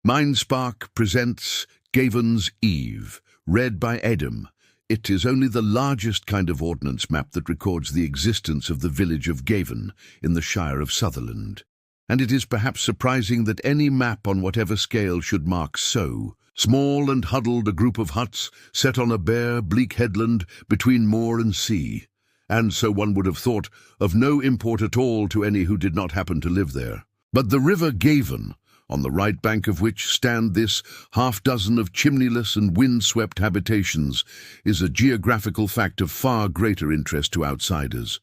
Mindspark presents Gavon's Eve, read by Adam. It is only the largest kind of ordnance map that records the existence of the village of Gavon in the Shire of Sutherland. And it is perhaps surprising that any map on whatever scale should mark so small and huddled a group of huts set on a bare, bleak headland between moor and sea, and so one would have thought of no import at all to any who did not happen to live there. But the river Gavon, on the right bank of which stand this half-dozen of chimneyless and wind-swept habitations, is a geographical fact of far greater interest to outsiders.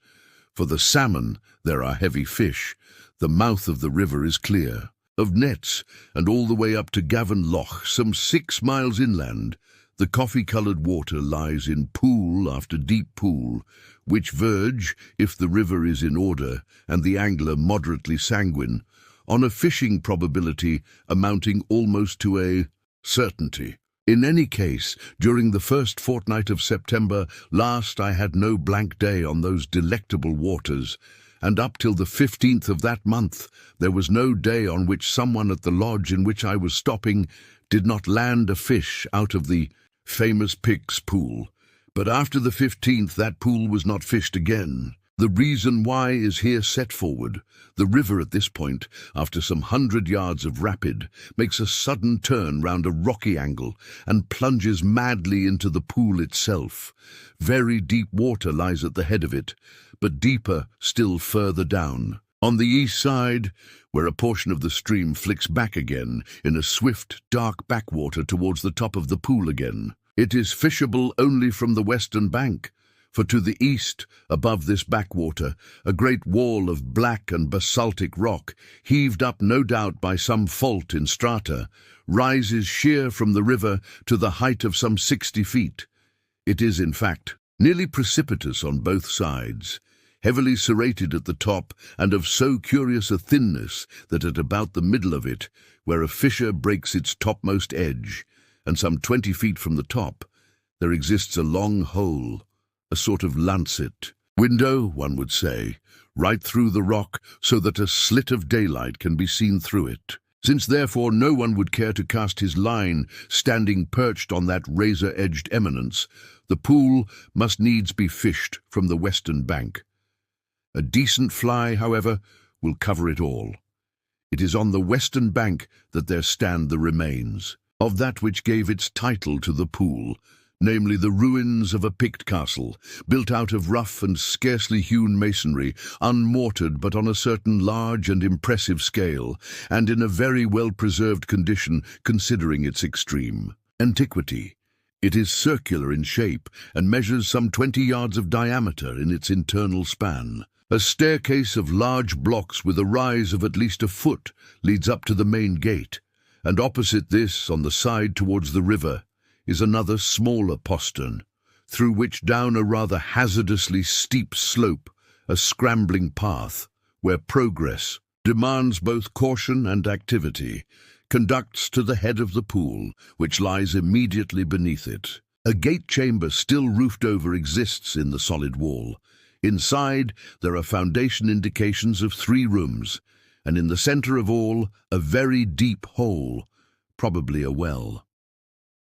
For the salmon, there are heavy fish. The mouth of the river is clear of nets, and all the way up to Gavon Loch, some 6 miles inland, the coffee-coloured water lies in pool after deep pool, which verge, if the river is in order and the angler moderately sanguine, on a fishing probability amounting almost to a certainty. In any case, during the first fortnight of September last I had no blank day on those delectable waters, and up till the 15th of that month there was no day on which someone at the lodge in which I was stopping did not land a fish out of the famous Pig's Pool. But after the 15th that pool was not fished again. The reason why is here set forward. The river at this point, after some 100 yards of rapid, makes a sudden turn round a rocky angle and plunges madly into the pool itself. Very deep water lies at the head of it, but deeper still further down. On the east side, where a portion of the stream flicks back again in a swift, dark backwater towards the top of the pool again, it is fishable only from the western bank. For to the east, above this backwater, a great wall of black and basaltic rock, heaved up no doubt by some fault in strata, rises sheer from the river to the height of some 60 feet. It is, in fact, nearly precipitous on both sides, heavily serrated at the top and of so curious a thinness that at about the middle of it, where a fissure breaks its topmost edge, and some 20 feet from the top, there exists a long hole, a sort of lancet, window, one would say, right through the rock so that a slit of daylight can be seen through it. Since therefore no one would care to cast his line standing perched on that razor-edged eminence, the pool must needs be fished from the western bank. A decent fly, however, will cover it all. It is on the western bank that there stand the remains of that which gave its title to the pool, namely the ruins of a Pict castle, built out of rough and scarcely hewn masonry, unmortared but on a certain large and impressive scale, and in a very well-preserved condition considering its extreme antiquity. It is circular in shape and measures some 20 yards of diameter in its internal span. A staircase of large blocks with a rise of at least a foot leads up to the main gate, and opposite this, on the side towards the river, is another smaller postern, through which down a rather hazardously steep slope, a scrambling path, where progress demands both caution and activity, conducts to the head of the pool, which lies immediately beneath it. A gate chamber still roofed over exists in the solid wall. Inside there are foundation indications of 3 rooms, and in the centre of all a very deep hole, probably a well.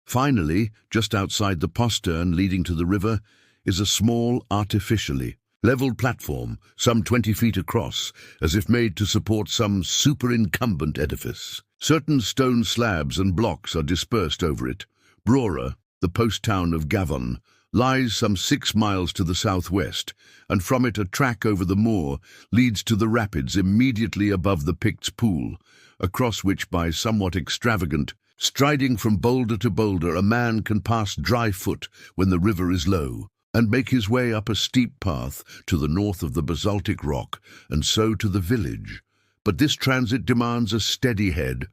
Finally, just outside the postern leading to the river, is a small, artificially levelled platform, some 20 feet across, as if made to support some superincumbent edifice. Certain stone slabs and blocks are dispersed over it. Brora, the post town of Gavon, lies some 6 miles to the southwest, and from it a track over the moor leads to the rapids immediately above the Pict's Pool, across which by somewhat extravagant striding from boulder to boulder, a man can pass dry foot when the river is low, and make his way up a steep path to the north of the basaltic rock, and so to the village. But this transit demands a steady head,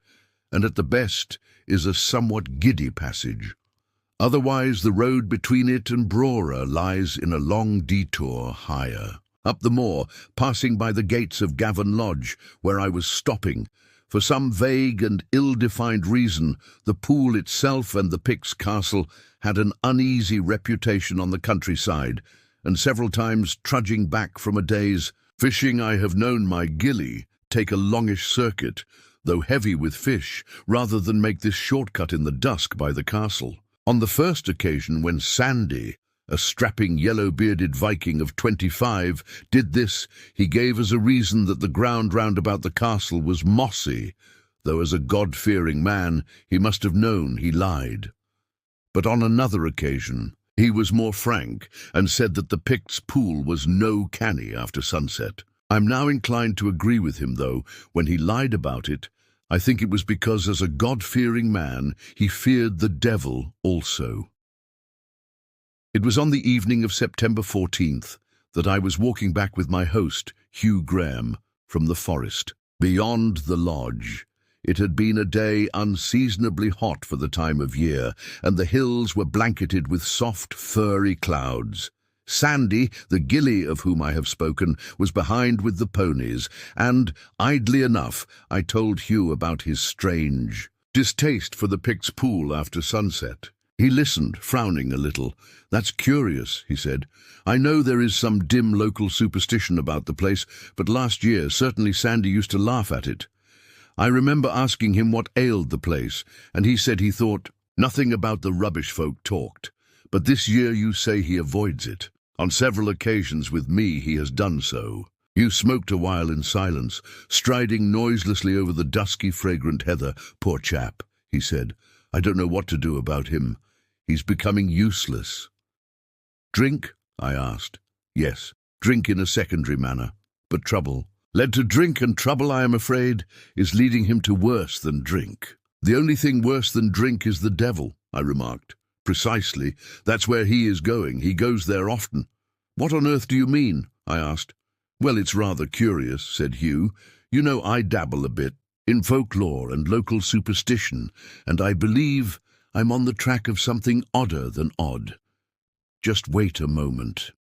and at the best is a somewhat giddy passage. Otherwise the road between it and Brora lies in a long detour higher, up the moor, passing by the gates of Gavon Lodge, where I was stopping. For some vague and ill-defined reason, the pool itself and the Pict's castle had an uneasy reputation on the countryside, and several times trudging back from a day's fishing I have known my gillie take a longish circuit, though heavy with fish, rather than make this shortcut in the dusk by the castle. On the first occasion when Sandy, a strapping yellow-bearded Viking of 25, did this, he gave as a reason that the ground round about the castle was mossy, though as a God-fearing man he must have known he lied. But on another occasion he was more frank and said that the Picts' pool was no canny after sunset. I'm now inclined to agree with him, though. When he lied about it, I think it was because as a God-fearing man he feared the devil also. It was on the evening of September 14th that I was walking back with my host, Hugh Graham, from the forest. Beyond the lodge, it had been a day unseasonably hot for the time of year, and the hills were blanketed with soft, furry clouds. Sandy, the gillie of whom I have spoken, was behind with the ponies, and, idly enough, I told Hugh about his strange distaste for the Picts' pool after sunset. He listened, frowning a little. "That's curious," he said. "I know there is some dim local superstition about the place, but last year certainly Sandy used to laugh at it. I remember asking him what ailed the place, and he said he thought nothing about the rubbish folk talked. But this year you say he avoids it. On several occasions with me he has done so." Hugh smoked a while in silence, striding noiselessly over the dusky, fragrant heather. "Poor chap," he said. "I don't know what to do about him. He's becoming useless." "Drink?" I asked. "Yes, drink in a secondary manner. But trouble. Led to drink and trouble, I am afraid, is leading him to worse than drink." "The only thing worse than drink is the devil," I remarked. "Precisely. That's where he is going. He goes there often." "What on earth do you mean?" I asked. "Well, it's rather curious," said Hugh. "You know, I dabble a bit in folklore and local superstition, and I believe I'm on the track of something odder than odd. Just wait a moment."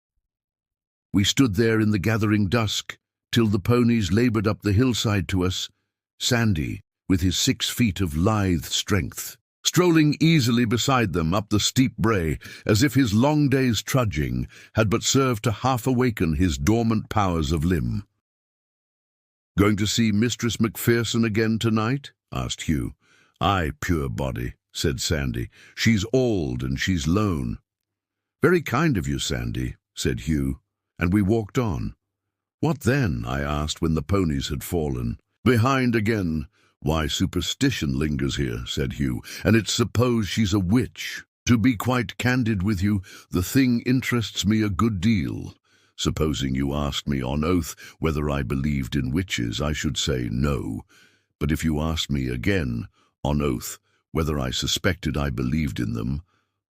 We stood there in the gathering dusk, till the ponies laboured up the hillside to us, Sandy, with his 6 feet of lithe strength, strolling easily beside them up the steep brae, as if his long day's trudging had but served to half-awaken his dormant powers of limb. "Going to see Mistress Macpherson again tonight?" asked Hugh. "Aye, pure body," said Sandy. "She's old and she's lone." "Very kind of you, Sandy," said Hugh, and we walked on. "What then?" I asked when the ponies had fallen. "Behind again. Why, superstition lingers here," said Hugh, "and it's supposed she's a witch. To be quite candid with you, the thing interests me a good deal. Supposing you asked me on oath whether I believed in witches, I should say no. But if you asked me again, on oath, whether I suspected I believed in them,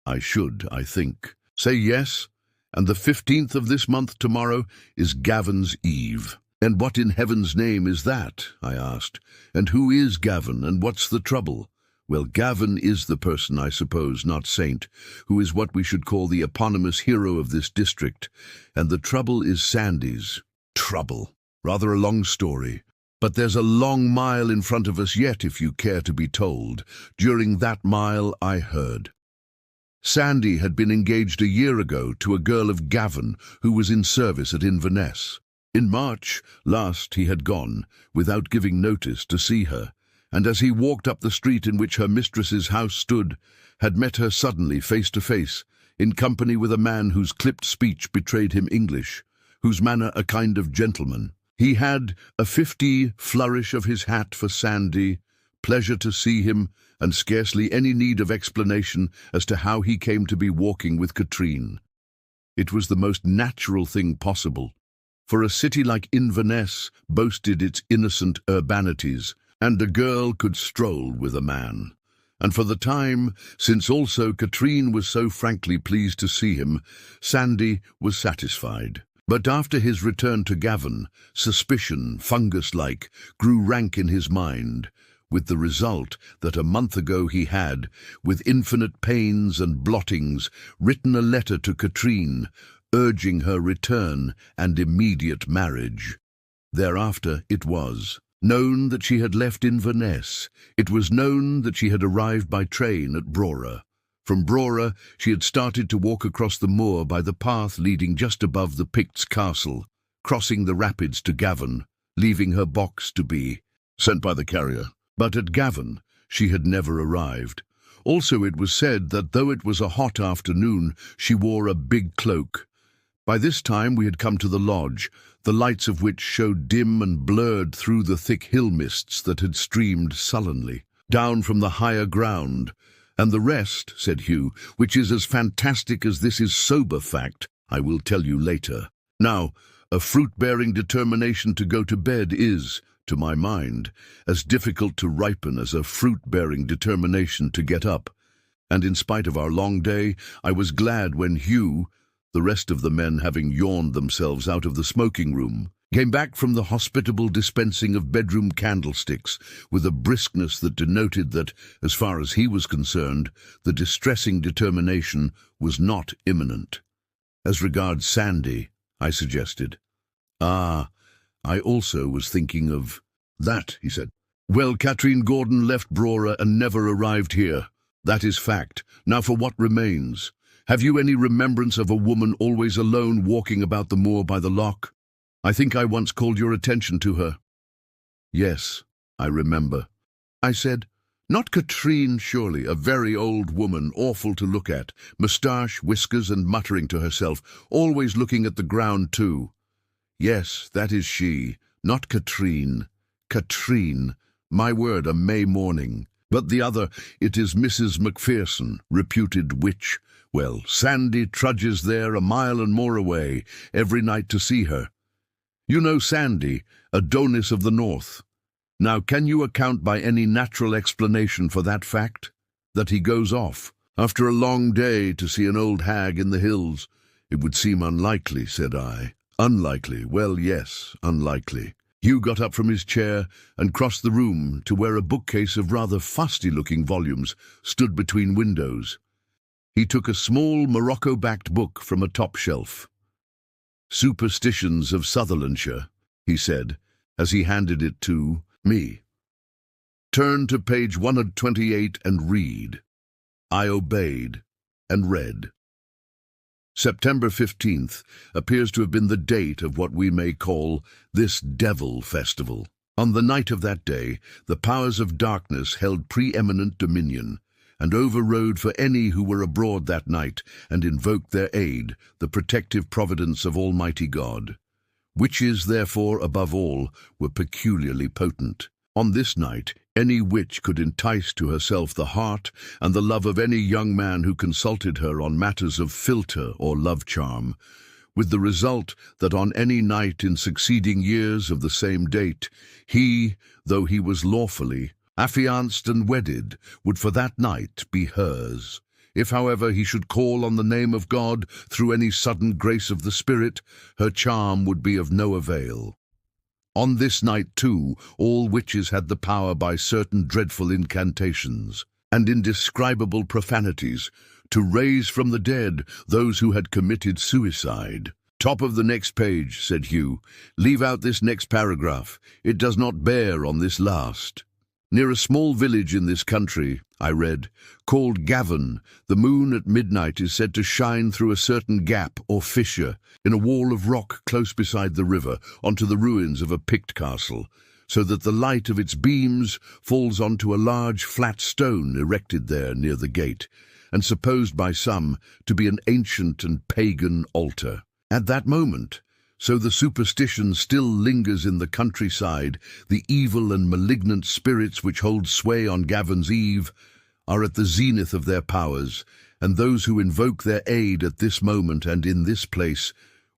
I should, I think, say yes. And the 15th of this month tomorrow is Gavon's Eve." "And what in heaven's name is that?" I asked. "And who is Gavon, and what's the trouble?" "Well, Gavon is the person, I suppose, not saint, who is what we should call the eponymous hero of this district. And the trouble is Sandy's." "Trouble? Rather a long story. But there's a long mile in front of us yet, if you care to be told. During that mile I heard. Sandy had been engaged a year ago to a girl of Gavon who was in service at Inverness. In March last he had gone, without giving notice, to see her, and as he walked up the street in which her mistress's house stood, had met her suddenly face to face, in company with a man whose clipped speech betrayed him English, whose manner a kind of gentleman. He had a 50 flourish of his hat for Sandy, pleasure to see him, and scarcely any need of explanation as to how he came to be walking with Katrine. It was the most natural thing possible, for a city like Inverness boasted its innocent urbanities, and a girl could stroll with a man. And for the time, since also Katrine was so frankly pleased to see him, Sandy was satisfied. But after his return to Gavon, suspicion, fungus-like, grew rank in his mind, with the result that a month ago he had, with infinite pains and blottings, written a letter to Katrine, urging her return and immediate marriage. Thereafter it was known that she had left Inverness. It was known that she had arrived by train at Brora. From Brora she had started to walk across the moor by the path leading just above the Picts' castle, crossing the rapids to Gavon, leaving her box to be Sent by the carrier. But at Gavon, she had never arrived. Also, it was said that though it was a hot afternoon, she wore a big cloak. By this time we had come to the lodge, the lights of which showed dim and blurred through the thick hill mists that had streamed sullenly down from the higher ground. And the rest, said Hugh, which is as fantastic as this is sober fact, I will tell you later. Now, a fruit-bearing determination to go to bed is, to my mind, as difficult to ripen as a fruit-bearing determination to get up. And in spite of our long day, I was glad when Hugh, the rest of the men having yawned themselves out of the smoking room, came back from the hospitable dispensing of bedroom candlesticks with a briskness that denoted that, as far as he was concerned, the distressing determination was not imminent. As regards Sandy, I suggested. I also was thinking of that, he said. Well, Katrine Gordon left Brora and never arrived here. That is fact. Now for what remains. Have you any remembrance of a woman always alone walking about the moor by the loch? I think I once called your attention to her. Yes, I remember. I said, not Katrine, surely, a very old woman, awful to look at, moustache, whiskers, and muttering to herself, always looking at the ground too. Yes, that is she, not Katrine. Katrine, my word, a May morning. But the other, it is Mrs. Macpherson, reputed witch. Well, Sandy trudges there a mile and more away, every night to see her. You know Sandy, Adonis of the North. Now, can you account by any natural explanation for that fact? That he goes off, after a long day, to see an old hag in the hills? It would seem unlikely, said I. Unlikely, well, yes, unlikely. Hugh got up from his chair and crossed the room to where a bookcase of rather fusty-looking volumes stood between windows. He took a small Morocco-backed book from a top shelf. Superstitions of Sutherlandshire, he said, as he handed it to me. Turn to page 128 and read. I obeyed and read. September 15th appears to have been the date of what we may call this Devil Festival. On the night of that day, the powers of darkness held preeminent dominion, and overrode for any who were abroad that night and invoked their aid, the protective providence of Almighty God. Witches, therefore, above all, were peculiarly potent. On this night, any witch could entice to herself the heart and the love of any young man who consulted her on matters of philtre or love charm, with the result that on any night in succeeding years of the same date, he, though he was lawfully affianced and wedded, would for that night be hers. If, however, he should call on the name of God through any sudden grace of the Spirit, her charm would be of no avail. On this night, too, all witches had the power by certain dreadful incantations and indescribable profanities to raise from the dead those who had committed suicide. Top of the next page, said Hugh. Leave out this next paragraph. It does not bear on this last. Near a small village in this country, I read, called Gavon, the moon at midnight is said to shine through a certain gap or fissure in a wall of rock close beside the river onto the ruins of a Pict castle, so that the light of its beams falls onto a large flat stone erected there near the gate, and supposed by some to be an ancient and pagan altar. At that moment, so the superstition still lingers in the countryside, the evil and malignant spirits which hold sway on Gavon's eve are at the zenith of their powers, and those who invoke their aid at this moment and in this place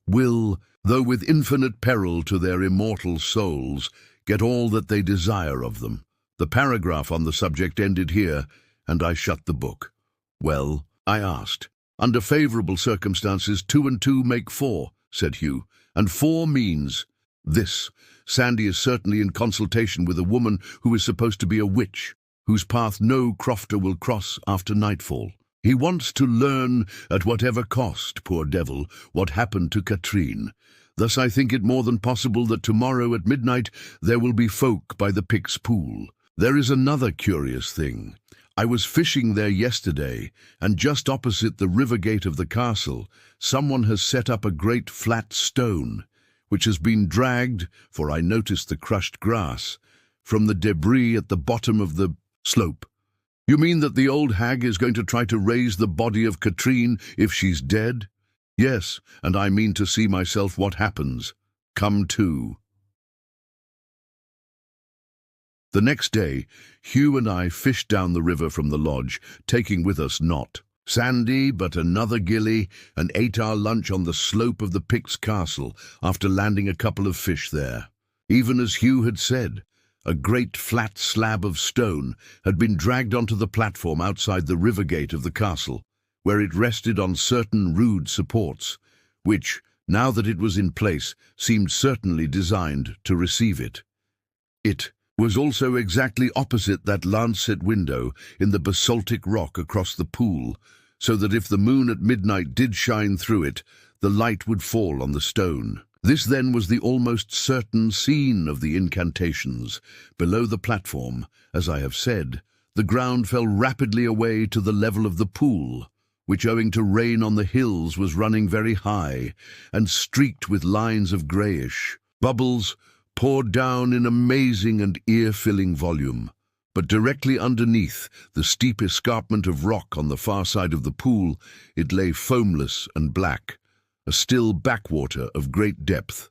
will, though with infinite peril to their immortal souls, get all that they desire of them. The paragraph on the subject ended here, and I shut the book. Well, I asked. Under favourable circumstances, 2 and 2 make 4, said Hugh. And 4 means this. Sandy is certainly in consultation with a woman who is supposed to be a witch, whose path no crofter will cross after nightfall. He wants to learn, at whatever cost, poor devil, what happened to Katrine. Thus I think it more than possible that tomorrow at midnight there will be folk by the Pict's pool. There is another curious thing. I was fishing there yesterday, and just opposite the river gate of the castle, someone has set up a great flat stone, which has been dragged, for I noticed the crushed grass, from the debris at the bottom of the slope. You mean that the old hag is going to try to raise the body of Katrine if she's dead? Yes, and I mean to see myself what happens. Come too. The next day, Hugh and I fished down the river from the lodge, taking with us not Sandy, but another gillie, and ate our lunch on the slope of the Picts' castle after landing a couple of fish there. Even as Hugh had said, a great flat slab of stone had been dragged onto the platform outside the river gate of the castle, where it rested on certain rude supports, which, now that it was in place, seemed certainly designed to receive it. It was also exactly opposite that lancet window in the basaltic rock across the pool, so that if the moon at midnight did shine through it, the light would fall on the stone. This then was the almost certain scene of the incantations. Below the platform, as I have said, the ground fell rapidly away to the level of the pool, which owing to rain on the hills was running very high and streaked with lines of greyish. Bubbles poured down in amazing and ear-filling volume. But directly underneath the steep escarpment of rock on the far side of the pool, it lay foamless and black, a still backwater of great depth.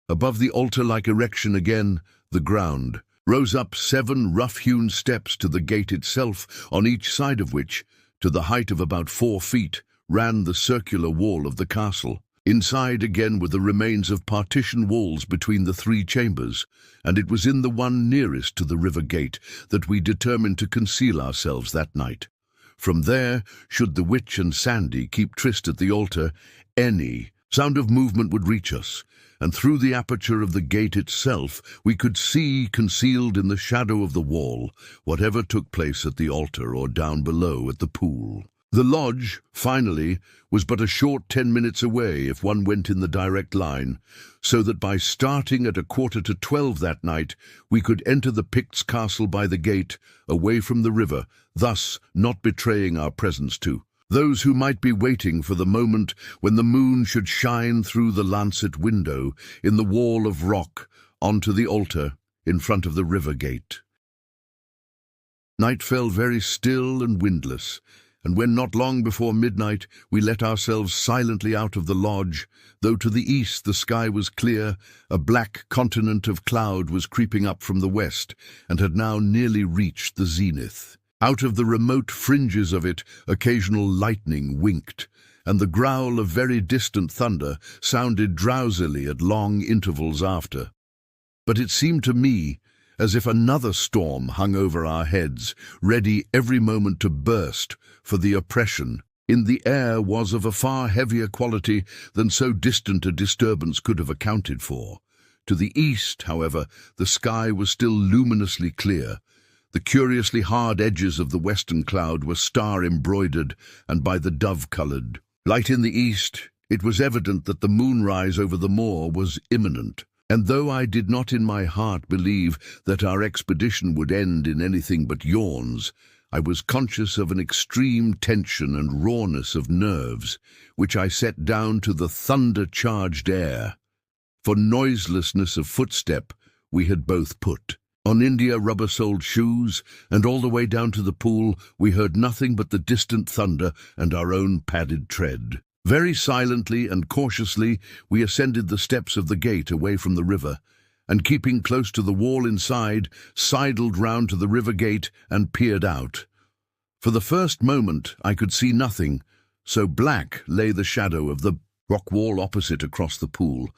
Above the altar-like erection again, the ground rose up 7 rough-hewn steps to the gate itself, on each side of which, to the height of about 4 feet, ran the circular wall of the castle. Inside again were the remains of partition walls between the 3 chambers, and it was in the one nearest to the river gate that we determined to conceal ourselves that night. From there, should the witch and Sandy keep tryst at the altar, any sound of movement would reach us, and through the aperture of the gate itself we could see, concealed in the shadow of the wall, whatever took place at the altar or down below at the pool. The lodge, finally, was but a short 10 minutes away if one went in the direct line, so that by starting at 11:45 that night, we could enter the Picts' castle by the gate, away from the river, thus not betraying our presence to those who might be waiting for the moment when the moon should shine through the lancet window in the wall of rock onto the altar in front of the river gate. Night fell very still and windless, and when not long before midnight we let ourselves silently out of the lodge, though to the east the sky was clear, a black continent of cloud was creeping up from the west and had now nearly reached the zenith. Out of the remote fringes of it occasional lightning winked, and the growl of very distant thunder sounded drowsily at long intervals after. But it seemed to me as if another storm hung over our heads, ready every moment to burst, for the oppression in the air was of a far heavier quality than so distant a disturbance could have accounted for. To the east, however, the sky was still luminously clear. The curiously hard edges of the western cloud were star-embroidered and by the dove-coloured light in the east. It was evident that the moonrise over the moor was imminent, and though I did not in my heart believe that our expedition would end in anything but yawns, I was conscious of an extreme tension and rawness of nerves, which I set down to the thunder-charged air. For noiselessness of footstep we had both put on India rubber-soled shoes, and all the way down to the pool we heard nothing but the distant thunder and our own padded tread. Very silently and cautiously we ascended the steps of the gate away from the river, and keeping close to the wall inside, sidled round to the river gate and peered out. For the first moment I could see nothing, so black lay the shadow of the rock wall opposite across the pool,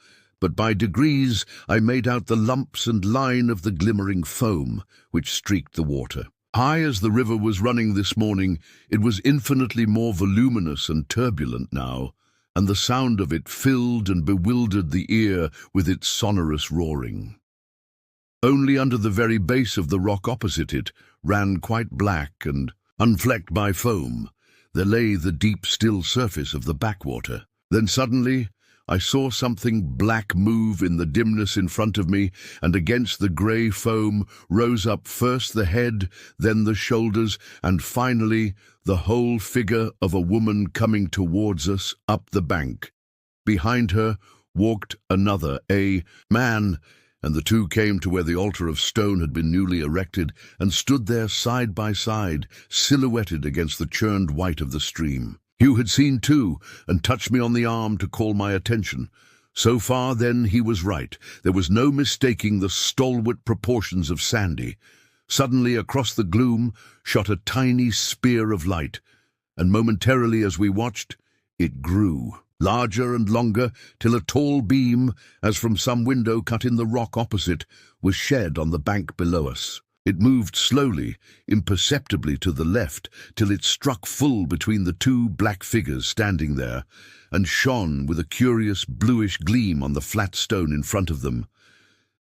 but by degrees I made out the lumps and line of the glimmering foam which streaked the water. High as the river was running this morning, it was infinitely more voluminous and turbulent now, and the sound of it filled and bewildered the ear with its sonorous roaring. Only under the very base of the rock opposite it ran quite black and unflecked by foam. There lay the deep, still surface of the backwater. Then suddenly I saw something black move in the dimness in front of me, and against the grey foam rose up first the head, then the shoulders, and finally the whole figure of a woman coming towards us up the bank. Behind her walked another, a man, and the two came to where the altar of stone had been newly erected and stood there side by side, silhouetted against the churned white of the stream. Hugh had seen too, and touched me on the arm to call my attention. So far, then, he was right. There was no mistaking the stalwart proportions of Sandy. Suddenly, across the gloom, shot a tiny spear of light, and momentarily as we watched, it grew, larger and longer, till a tall beam, as from some window cut in the rock opposite, was shed on the bank below us. It moved slowly, imperceptibly to the left, till it struck full between the two black figures standing there, and shone with a curious bluish gleam on the flat stone in front of them.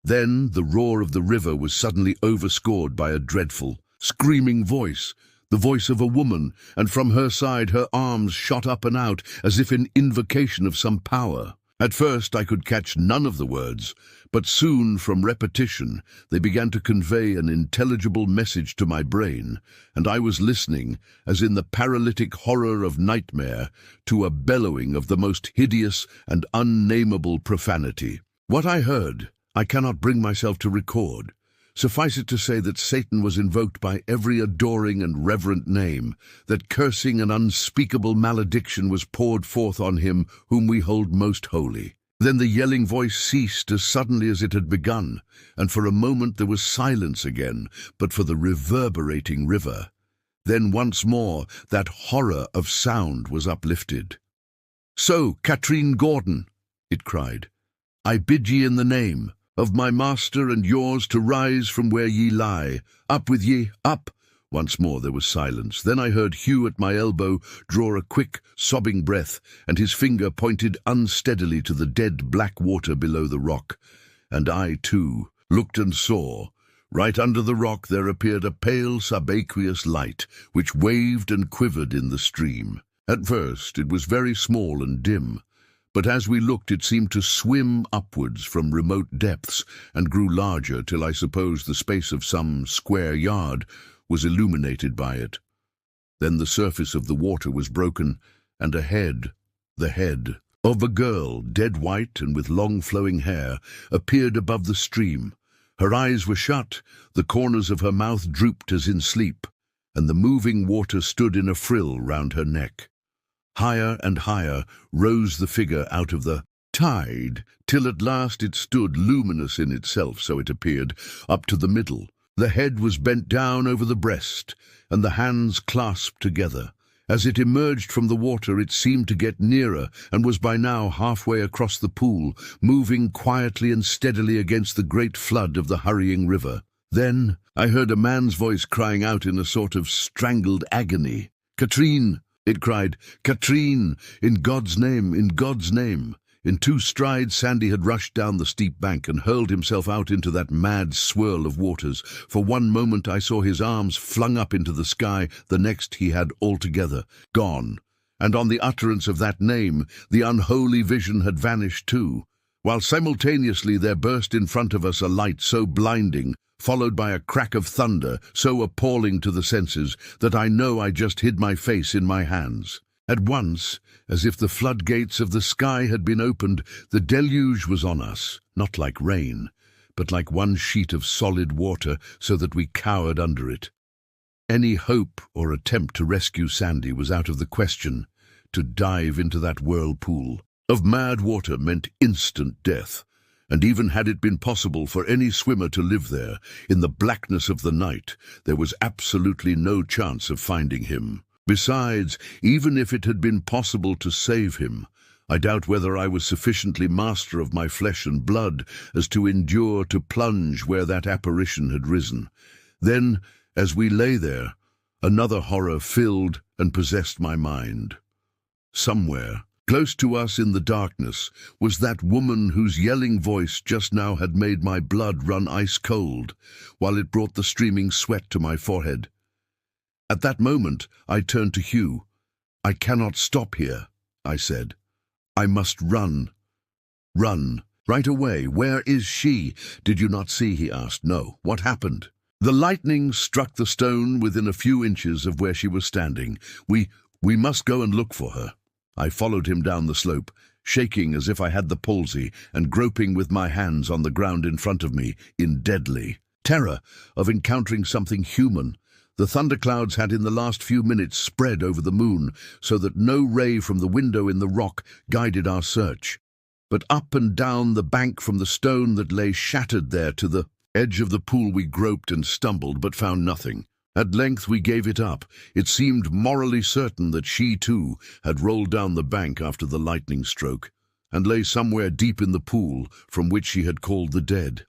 Then the roar of the river was suddenly overscored by a dreadful, screaming voice, the voice of a woman, and from her side her arms shot up and out as if in invocation of some power. At first I could catch none of the words, but soon from repetition they began to convey an intelligible message to my brain, and I was listening, as in the paralytic horror of nightmare, to a bellowing of the most hideous and unnameable profanity. What I heard I cannot bring myself to record. Suffice it to say that Satan was invoked by every adoring and reverent name, that cursing and unspeakable malediction was poured forth on him whom we hold most holy. Then the yelling voice ceased as suddenly as it had begun, and for a moment there was silence again, but for the reverberating river. Then once more that horror of sound was uplifted. "So, Katrine Gordon," it cried, "I bid ye in the name of my master and yours to rise from where ye lie. Up with ye, up!" Once more there was silence. Then I heard Hugh at my elbow draw a quick, sobbing breath, and his finger pointed unsteadily to the dead black water below the rock. And I, too, looked and saw. Right under the rock there appeared a pale subaqueous light, which waved and quivered in the stream. At first it was very small and dim, but as we looked it seemed to swim upwards from remote depths, and grew larger till I suppose the space of some square yard was illuminated by it. Then the surface of the water was broken, and a head, the head of a girl, dead white and with long flowing hair, appeared above the stream. Her eyes were shut, the corners of her mouth drooped as in sleep, and the moving water stood in a frill round her neck. Higher and higher rose the figure out of the tide, till at last it stood luminous in itself, so it appeared, up to the middle. The head was bent down over the breast, and the hands clasped together. As it emerged from the water it seemed to get nearer, and was by now halfway across the pool, moving quietly and steadily against the great flood of the hurrying river. Then I heard a man's voice crying out in a sort of strangled agony. "Katrine!" it cried. "Katrine! In God's name! In God's name!" In 2 strides Sandy had rushed down the steep bank and hurled himself out into that mad swirl of waters. For one moment I saw his arms flung up into the sky, the next he had altogether gone. And on the utterance of that name, the unholy vision had vanished too, while simultaneously there burst in front of us a light so blinding, followed by a crack of thunder so appalling to the senses, that I know I just hid my face in my hands. At once, as if the floodgates of the sky had been opened, the deluge was on us, not like rain, but like one sheet of solid water, so that we cowered under it. Any hope or attempt to rescue Sandy was out of the question. To dive into that whirlpool of mad water meant instant death, and even had it been possible for any swimmer to live there, in the blackness of the night, there was absolutely no chance of finding him. Besides, even if it had been possible to save him, I doubt whether I was sufficiently master of my flesh and blood as to endure to plunge where that apparition had risen. Then, as we lay there, another horror filled and possessed my mind. Somewhere, close to us in the darkness, was that woman whose yelling voice just now had made my blood run ice-cold, while it brought the streaming sweat to my forehead. At that moment, I turned to Hugh. "I cannot stop here," I said. "I must run. Run. Right away. Where is she?" "Did you not see?" he asked. "No. What happened?" "The lightning struck the stone within a few inches of where she was standing. We must go and look for her." I followed him down the slope, shaking as if I had the palsy and groping with my hands on the ground in front of me in deadly terror of encountering something human. The thunderclouds had in the last few minutes spread over the moon so that no ray from the window in the rock guided our search. But up and down the bank from the stone that lay shattered there to the edge of the pool we groped and stumbled but found nothing. At length we gave it up. It seemed morally certain that she too had rolled down the bank after the lightning stroke and lay somewhere deep in the pool from which she had called the dead.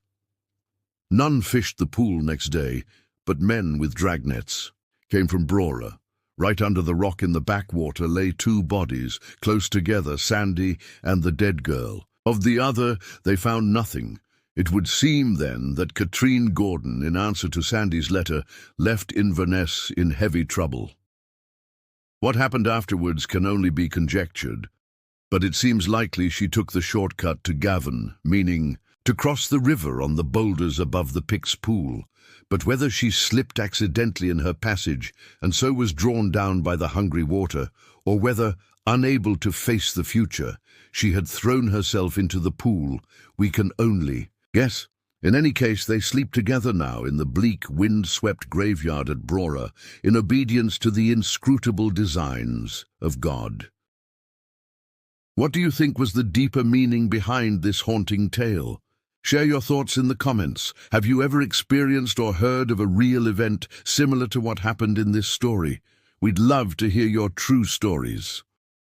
None fished the pool next day, but men with dragnets came from Brora. Right under the rock in the backwater lay two bodies, close together, Sandy and the dead girl. Of the other, they found nothing. It would seem, then, that Katrine Gordon, in answer to Sandy's letter, left Inverness in heavy trouble. What happened afterwards can only be conjectured, but it seems likely she took the shortcut to Gavon, meaning to cross the river on the boulders above the Pix pool. But whether she slipped accidentally in her passage and so was drawn down by the hungry water, or whether, unable to face the future, she had thrown herself into the pool, we can only guess. In any case, they sleep together now in the bleak, wind-swept graveyard at Brora, in obedience to the inscrutable designs of God. What do you think was the deeper meaning behind this haunting tale? Share your thoughts in the comments. Have you ever experienced or heard of a real event similar to what happened in this story? We'd love to hear your true stories.